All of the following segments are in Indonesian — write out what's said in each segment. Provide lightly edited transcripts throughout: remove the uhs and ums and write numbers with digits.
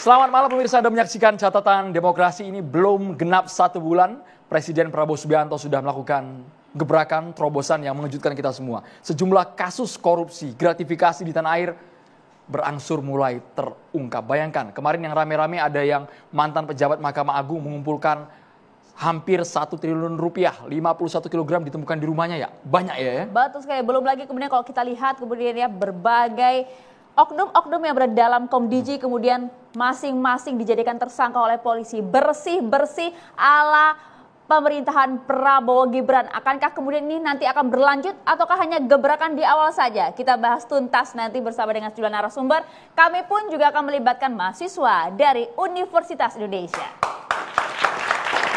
Selamat malam pemirsa, Anda menyaksikan catatan demokrasi. Ini belum genap 1 bulan, Presiden Prabowo Subianto sudah melakukan gebrakan, terobosan yang mengejutkan kita semua. Sejumlah kasus korupsi, gratifikasi di tanah air berangsur mulai terungkap. Bayangkan, kemarin yang rame-rame ada yang mantan pejabat Mahkamah Agung mengumpulkan hampir 1 triliun rupiah, 51 kilogram ditemukan di rumahnya ya. Banyak ya. Betul sekali, belum lagi kemudian kalau kita lihat kemudian ya berbagai oknum-oknum yang berada dalam Komdiji kemudian masing-masing dijadikan tersangka oleh polisi. Bersih-bersih ala pemerintahan Prabowo Gibran. Akankah kemudian ini nanti akan berlanjut ataukah hanya gebrakan di awal saja? Kita bahas tuntas nanti bersama dengan sejumlah narasumber. Kami pun juga akan melibatkan mahasiswa dari Universitas Indonesia.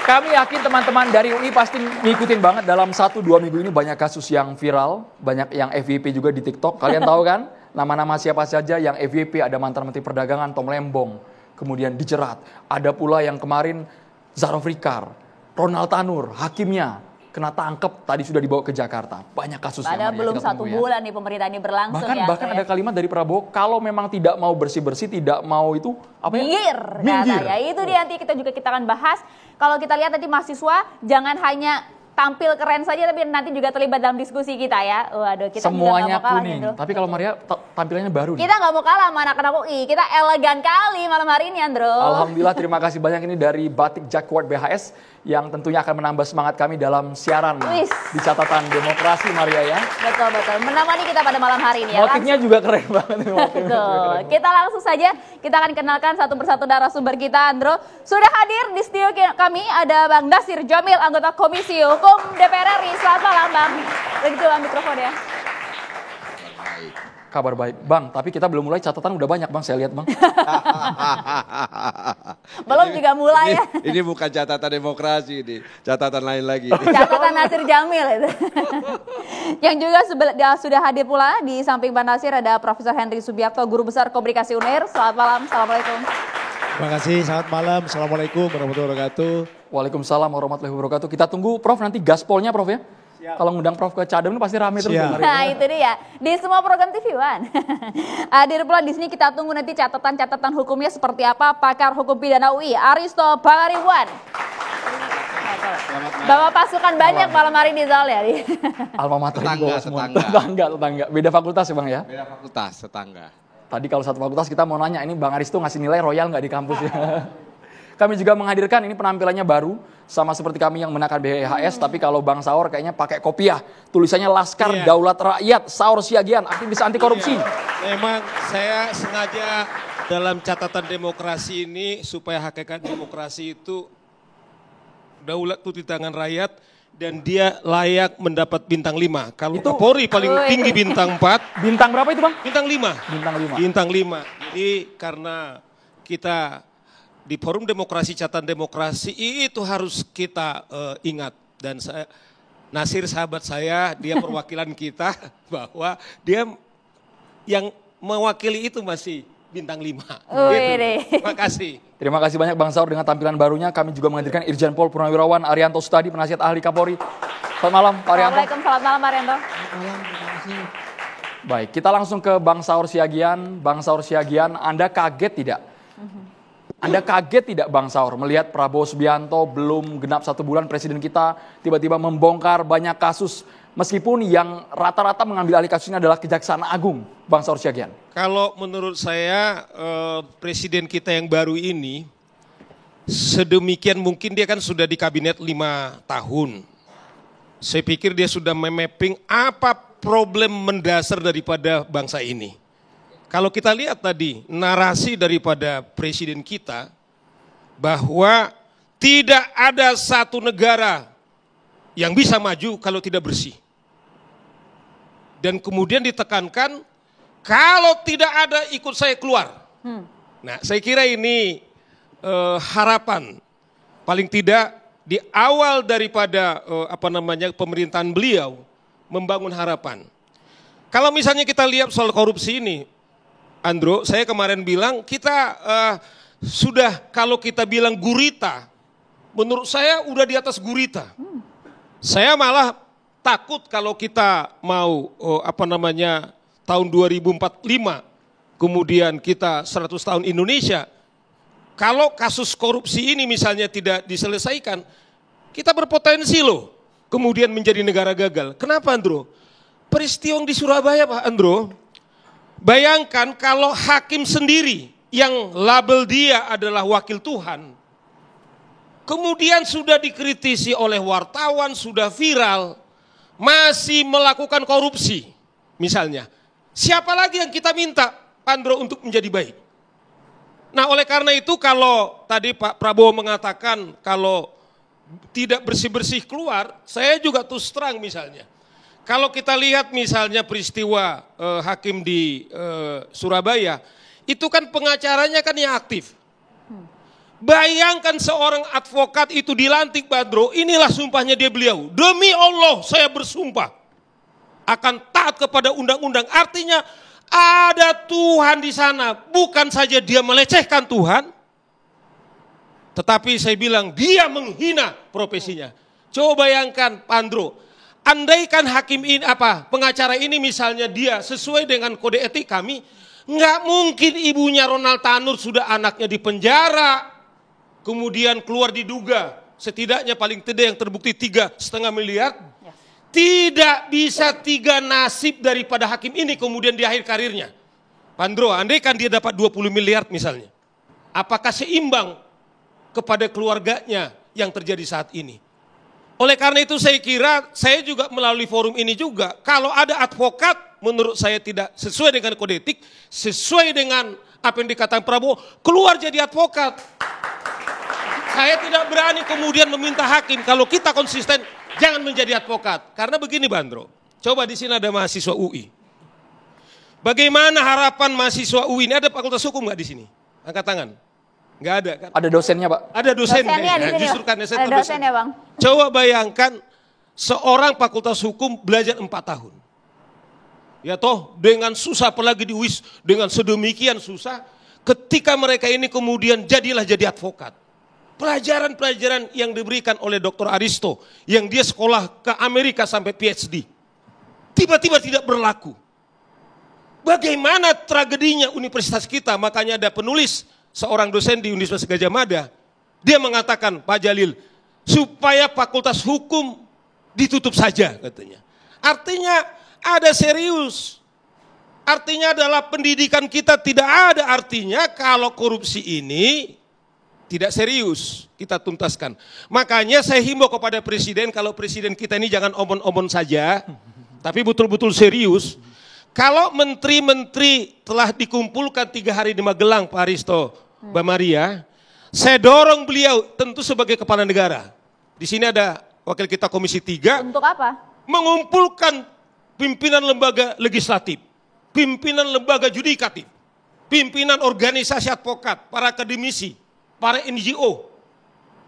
Kami yakin teman-teman dari UI pasti ngikutin banget dalam 1-2 minggu ini banyak kasus yang viral, banyak yang FYP juga di TikTok. Kalian tahu kan nama-nama siapa saja yang FYP, ada mantan Menteri Perdagangan Tom Lembong, kemudian dijerat. Ada pula yang kemarin Zarof Rikar, Ronald Tanur, hakimnya kena tangkep, tadi sudah dibawa ke Jakarta. Banyak kasus yang Padahal belum 1 bulan nih pemerintah ini berlangsung Bahkan ada kalimat dari Prabowo, kalau memang tidak mau bersih-bersih, tidak mau itu apa minggir. Ya itu dia nanti kita akan bahas. Kalau kita lihat nanti mahasiswa jangan hanya tampil keren saja tapi nanti juga terlibat dalam diskusi kita ya. Waduh, kita semuanya juga gak mau kalah kuning. nih, Tapi kalau Maria tampilannya baru nih. Kita nggak mau kalah sama anak-anak UI. Kita elegan kali malam hari ini, Andro. Alhamdulillah, terima kasih banyak ini dari Batik Jacquard BHS yang tentunya akan menambah semangat kami dalam siaran di catatan demokrasi, Maria ya. Betul. Menemani kita pada malam hari ini ya. Motifnya juga keren banget. Kita langsung saja kita akan kenalkan satu persatu narasumber kita, Andro. Sudah hadir di studio kami ada Bang Nasir Jamil, anggota Komisi Hukum DPR RI. Selamat malam, Bang. Begitu mikrofon ya. Kabar baik, Bang. Tapi kita belum mulai, catatan udah banyak, Bang. Saya lihat, Bang. Belum juga mulai ya. Ini bukan catatan demokrasi, ini catatan lain lagi. Catatan Nasir Jamil itu. Yang juga sudah hadir pula di samping Bang Nasir ada Profesor Henry Subiakto, Guru Besar Komunikasi UNER. Selamat malam, assalamualaikum. Terima kasih, selamat malam. Assalamualaikum warahmatullahi wabarakatuh. Waalaikumsalam warahmatullahi wabarakatuh. Kita tunggu, Prof, nanti gaspolnya, Prof ya. Kalau ngundang Prof ke Cadem pasti rame terus. Nah itu dia, di semua program TV One. Hadir pula di sini kita tunggu nanti catatan-catatan hukumnya seperti apa. Pakar Hukum Pidana UI, Aristo Pangaribuan. Bawa pasukan banyak malam hari di Zal ya. Alma mater tetangga. Beda fakultas ya, Bang ya? Beda fakultas, tetangga. Tadi kalau satu fakultas kita mau nanya, ini Bang Aristo ngasih nilai royal nggak di kampus ya? Kami juga menghadirkan, ini penampilannya baru, sama seperti kami yang menakan BHS, tapi kalau Bang Saur kayaknya pakai kopiah. Tulisannya Laskar Daulat Rakyat, Saur Siagian, aktivis anti korupsi. Memang saya sengaja dalam catatan demokrasi ini, supaya hakikat demokrasi itu daulat itu di tangan rakyat, dan dia layak mendapat bintang 5. Kalau Kapolri paling tinggi bintang 4. Bintang berapa itu, Bang? Bintang 5. Bintang 5. Jadi karena kita di Forum Demokrasi, Catatan Demokrasi itu harus kita ingat. Dan saya, Nasir sahabat saya, dia perwakilan kita bahwa dia yang mewakili itu masih bintang 5. Gitu. Terima kasih. Terima kasih banyak Bang Saur dengan tampilan barunya. Kami juga menghadirkan Irjen Pol Purnawirawan Arianto Sutadi, penasihat ahli Kapolri. Selamat malam Pak Arianto. Assalamualaikum, selamat malam Pak Arianto. Baik, kita langsung ke Bang Saur Siagian. Bang Saur Siagian, Anda kaget tidak? Anda kaget tidak Bang Saur melihat Prabowo Subianto belum genap 1 bulan presiden kita tiba-tiba membongkar banyak kasus meskipun yang rata-rata mengambil alih kasus ini adalah Kejaksaan Agung, Bang Saur Siagian? Kalau menurut saya presiden kita yang baru ini sedemikian mungkin dia kan sudah di kabinet 5 tahun. Saya pikir dia sudah memapping apa problem mendasar daripada bangsa ini. Kalau kita lihat tadi narasi daripada presiden kita bahwa tidak ada satu negara yang bisa maju kalau tidak bersih. Dan kemudian ditekankan kalau tidak ada ikut saya keluar. Nah, saya kira ini harapan paling tidak di awal daripada pemerintahan beliau membangun harapan. Kalau misalnya kita lihat soal korupsi ini, Andro, saya kemarin bilang kita sudah kalau kita bilang gurita, menurut saya udah di atas gurita. Saya malah takut kalau kita mau tahun 2045, kemudian kita 100 tahun Indonesia, Kalau kasus korupsi ini misalnya tidak diselesaikan, kita berpotensi loh kemudian menjadi negara gagal. Kenapa, Andro? Peristiwa di Surabaya, Pak Andro, bayangkan kalau hakim sendiri yang label dia adalah wakil Tuhan, kemudian sudah dikritisi oleh wartawan, sudah viral, masih melakukan korupsi misalnya. Siapa lagi yang kita minta, Andro, untuk menjadi baik? Nah, oleh karena itu kalau tadi Pak Prabowo mengatakan kalau tidak bersih-bersih keluar, saya juga terus terang misalnya. Kalau kita lihat misalnya peristiwa hakim di Surabaya, itu kan pengacaranya kan yang aktif. Bayangkan seorang advokat itu dilantik, Badro, inilah sumpahnya beliau. Demi Allah saya bersumpah akan taat kepada undang-undang. Artinya ada Tuhan di sana, bukan saja dia melecehkan Tuhan, tetapi saya bilang dia menghina profesinya. Coba bayangkan, Pandro, andaikan hakim ini pengacara ini misalnya dia sesuai dengan kode etik kami, nggak mungkin ibunya Ronald Tanur sudah anaknya di penjara, kemudian keluar diduga setidaknya paling tidak yang terbukti 3,5 miliar. Tidak bisa 3 nasib daripada hakim ini kemudian di akhir karirnya. Pandro, andaikan dia dapat 20 miliar misalnya, apakah seimbang kepada keluarganya yang terjadi saat ini? Oleh karena itu saya kira, saya juga melalui forum ini juga, kalau ada advokat menurut saya tidak sesuai dengan kode etik, sesuai dengan apa yang dikatakan Prabowo, keluar jadi advokat. Saya tidak berani kemudian meminta hakim, kalau kita konsisten, jangan menjadi advokat. Karena begini, Bandro, coba di sini ada mahasiswa UI. Bagaimana harapan mahasiswa UI ini? Ada fakultas hukum nggak di sini? Angkat tangan. Nggak ada kan? Ada dosennya, Pak. Ada dosennya. Dosennya di sini, Justru karena saya ada dosennya, Bang. Coba bayangkan seorang fakultas hukum belajar 4 tahun. Ya toh, dengan susah, apalagi di UIS, dengan sedemikian susah, ketika mereka ini kemudian jadi advokat. Pelajaran-pelajaran yang diberikan oleh Dr. Aristo, yang dia sekolah ke Amerika sampai PhD, tiba-tiba tidak berlaku. Bagaimana tragedinya universitas kita? Makanya ada penulis, seorang dosen di Universitas Gadjah Mada, dia mengatakan, Pak Jalil, supaya fakultas hukum ditutup saja katanya. Artinya ada serius. Artinya adalah pendidikan kita tidak ada artinya kalau korupsi ini tidak serius kita tuntaskan. Makanya saya himbau kepada presiden, kalau presiden kita ini jangan omon-omon saja, tapi betul-betul serius. Kalau menteri-menteri telah dikumpulkan 3 hari di Magelang, Pak Aristo, Mbak Maria, saya dorong beliau tentu sebagai kepala negara. Di sini ada wakil kita Komisi 3. Untuk apa? Mengumpulkan pimpinan lembaga legislatif, pimpinan lembaga yudikatif, pimpinan organisasi advokat, para akademisi, para NGO,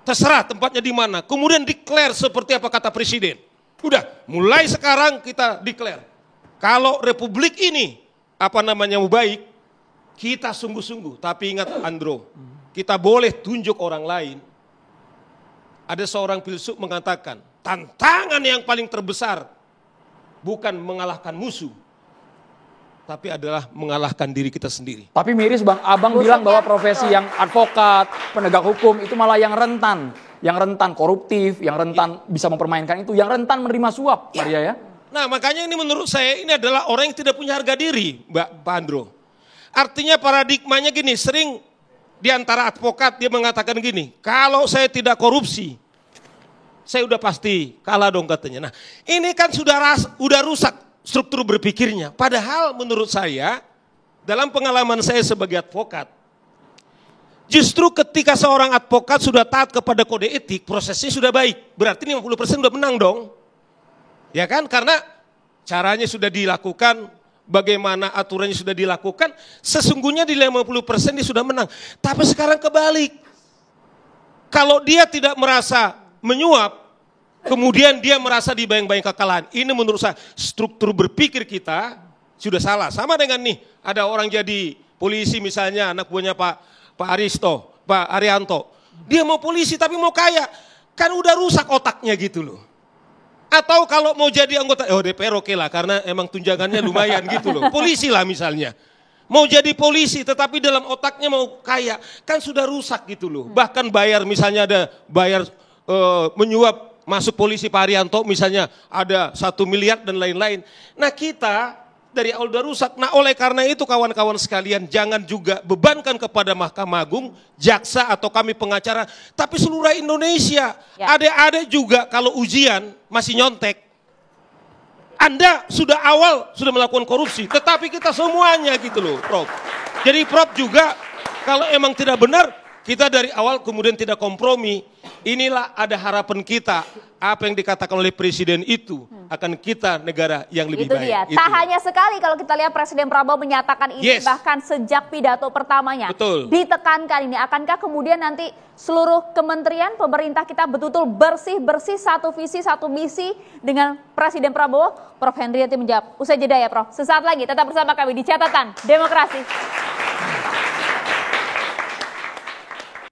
terserah tempatnya di mana. Kemudian declare seperti apa kata presiden. Udah, mulai sekarang kita declare. Kalau republik ini, mau baik, kita sungguh-sungguh. Tapi ingat Andro, kita boleh tunjuk orang lain. Ada seorang filsuf mengatakan, tantangan yang paling terbesar bukan mengalahkan musuh, tapi adalah mengalahkan diri kita sendiri. Tapi miris Bang, Abang bilang bahwa profesi yang advokat, penegak hukum itu malah yang rentan koruptif, yang rentan bisa mempermainkan itu, yang rentan menerima suap, Maria ya. Nah makanya ini menurut saya ini adalah orang yang tidak punya harga diri, Pak Andro. Artinya paradigmanya gini, sering di antara advokat dia mengatakan gini, kalau saya tidak korupsi, saya udah pasti kalah dong katanya. Nah ini kan sudah rusak struktur berpikirnya. Padahal menurut saya, dalam pengalaman saya sebagai advokat, justru ketika seorang advokat sudah taat kepada kode etik, prosesnya sudah baik. Berarti 50% sudah menang dong. Ya kan? Karena caranya sudah dilakukan, bagaimana aturannya sudah dilakukan, sesungguhnya di 50% dia sudah menang. Tapi sekarang kebalik. Kalau dia tidak merasa menyuap, kemudian dia merasa dibayang-bayang kekalahan. Ini menurut saya struktur berpikir kita sudah salah. Sama dengan nih, ada orang jadi polisi misalnya, anak buahnya Pak Arianto. Dia mau polisi tapi mau kaya. Kan udah rusak otaknya gitu loh. Atau kalau mau jadi anggota DPR oke lah, karena emang tunjangannya lumayan gitu loh. Polisi lah misalnya. Mau jadi polisi tetapi dalam otaknya mau kaya, kan sudah rusak gitu loh. Bahkan bayar, misalnya ada bayar menyuap masuk polisi Pak Haryanto misalnya ada 1 miliar dan lain-lain. Nah kita dari awal udah rusak. Nah oleh karena itu kawan-kawan sekalian, jangan juga bebankan kepada Mahkamah Agung, jaksa atau kami pengacara, tapi seluruh Indonesia. Ya. Adik-adik juga kalau ujian masih nyontek. Anda sudah melakukan korupsi, tetapi kita semuanya gitu loh, Prof. Jadi Prof juga kalau emang tidak benar, kita dari awal kemudian tidak kompromi. Inilah ada harapan kita, apa yang dikatakan oleh Presiden itu akan kita negara yang lebih Itu baik. dia. Tak hanya sekali kalau kita lihat Presiden Prabowo menyatakan ini, Yes. bahkan sejak pidato pertamanya. Betul. Ditekankan ini. Akankah kemudian nanti seluruh kementerian pemerintah kita betul-betul bersih-bersih, satu visi, satu misi dengan Presiden Prabowo? Prof. Henriati menjawab. Usai jeda ya Prof. Sesaat lagi tetap bersama kami di Catatan Demokrasi.